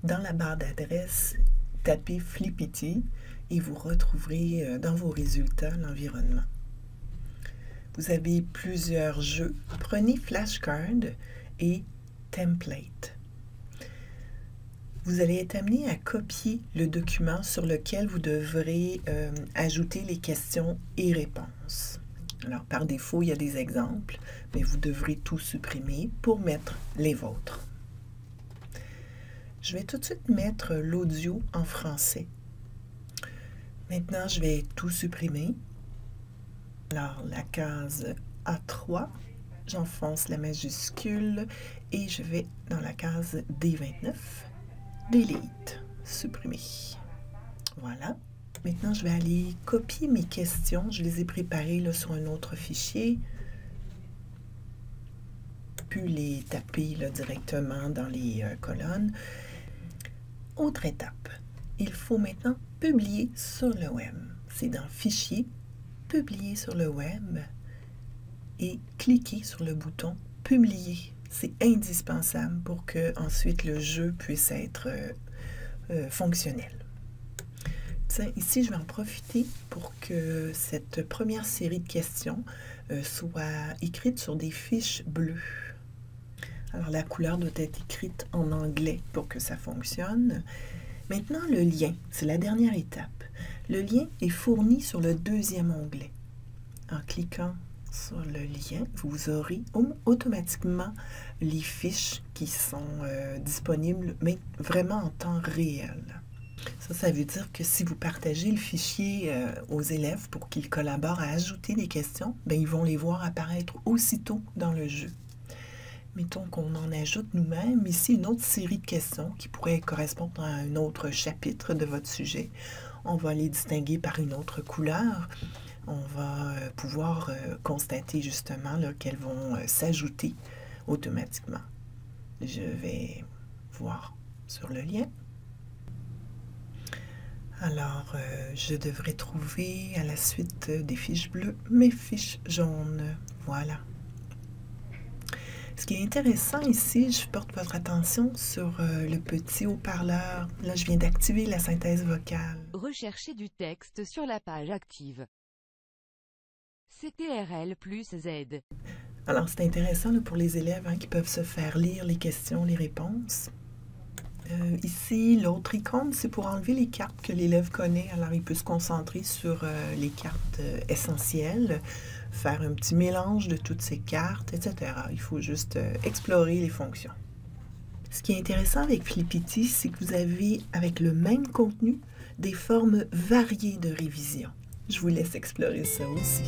Dans la barre d'adresse, tapez Flippity et vous retrouverez dans vos résultats l'environnement. Vous avez plusieurs jeux. Prenez Flashcard et Template. Vous allez être amené à copier le document sur lequel vous devrez ajouter les questions et réponses. Alors, par défaut, il y a des exemples, mais vous devrez tout supprimer pour mettre les vôtres. Je vais tout de suite mettre l'audio en français. Maintenant, je vais tout supprimer. Alors, la case A3, j'enfonce la majuscule et je vais dans la case D29. Delete, supprimer. Voilà. Maintenant, je vais aller copier mes questions. Je les ai préparées là, sur un autre fichier. Puis les taper là, directement dans les colonnes. Autre étape. Il faut maintenant publier sur le web. C'est dans Fichier, Publier sur le web et cliquer sur le bouton Publier. C'est indispensable pour que ensuite le jeu puisse être fonctionnel. Tiens, ici, je vais en profiter pour que cette première série de questions soit écrite sur des fiches bleues. Alors, la couleur doit être écrite en anglais pour que ça fonctionne. Maintenant, le lien, c'est la dernière étape. Le lien est fourni sur le deuxième onglet. En cliquant sur le lien, vous aurez automatiquement les fiches qui sont disponibles, mais vraiment en temps réel. Ça veut dire que si vous partagez le fichier aux élèves pour qu'ils collaborent à ajouter des questions, bien, ils vont les voir apparaître aussitôt dans le jeu. Mettons qu'on en ajoute nous-mêmes ici une autre série de questions qui pourrait correspondre à un autre chapitre de votre sujet. On va les distinguer par une autre couleur. On va pouvoir constater justement qu'elles vont s'ajouter automatiquement. Je vais voir sur le lien. Alors, je devrais trouver à la suite des fiches bleues mes fiches jaunes. Voilà. Ce qui est intéressant ici, je porte votre attention sur le petit haut-parleur. Là, je viens d'activer la synthèse vocale. Recherchez du texte sur la page active. CTRL plus Z. Alors, c'est intéressant là, pour les élèves qui peuvent se faire lire les questions, les réponses. Ici, l'autre icône, c'est pour enlever les cartes que l'élève connaît. Alors, il peut se concentrer sur les cartes essentielles, faire un petit mélange de toutes ces cartes, etc. Il faut juste explorer les fonctions. Ce qui est intéressant avec Flippity, c'est que vous avez, avec le même contenu, des formes variées de révision. Je vous laisse explorer ça aussi.